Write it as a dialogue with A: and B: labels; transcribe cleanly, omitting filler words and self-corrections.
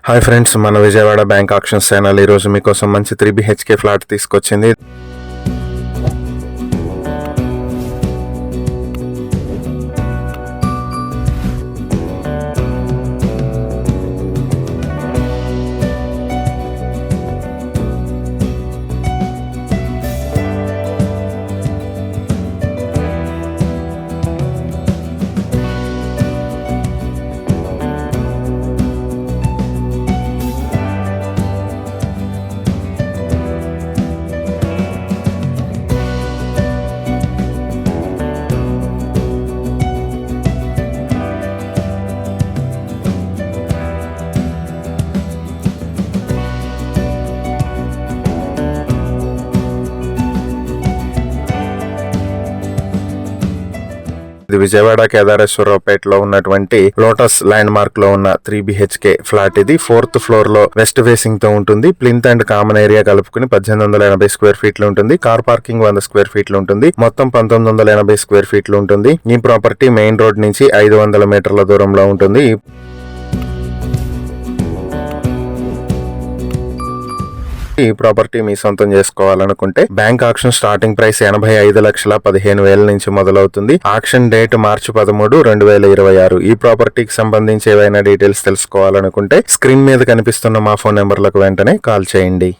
A: Hi friends, మన Vijayawada bank actions channel ఈ రోజు మీకోసం మంచి 3 BHK ఫ్లాట్ తీసుకొచ్చింది. ఇది విజయవాడ కేదారేశ్వరరావుపేటలో ఉన్నటువంటి లోటస్ ల్యాండ్ మార్క్ లో ఉన్న 3 BHK ఫ్లాట్. ఇది 4th ఫ్లోర్ లో వెస్ట్ ఫేసింగ్ తో ఉంటుంది. ప్లింత్ అండ్ కామన్ ఏరియా కలుపుకుని 1880 స్క్వేర్ ఫీట్లు ఉంటుంది. కార్ పార్కింగ్ 100 స్క్వేర్ ఫీట్లు ఉంటుంది. మొత్తం 1980 స్క్వేర్ ఫీట్లు ఉంటుంది. ఈ ప్రాపర్టీ మెయిన్ రోడ్ నుంచి 500 మీటర్ల దూరంలో ఉంటుంది. ఈ ప్రాపర్టీ మీ సొంతం చేసుకోవాలనుకుంటే బ్యాంక్ ఆక్షన్ స్టార్టింగ్ ప్రైస్ 85,15,000 నుంచి మొదలవుతుంది. ఆక్షన్ డేట్ మార్చి 13, 2026. ఈ ప్రాపర్టీకి సంబంధించి ఏవైనా డీటెయిల్స్ తెలుసుకోవాలనుకుంటే స్క్రీన్ మీద కనిపిస్తున్న మా ఫోన్ నెంబర్లకు వెంటనే కాల్ చేయండి.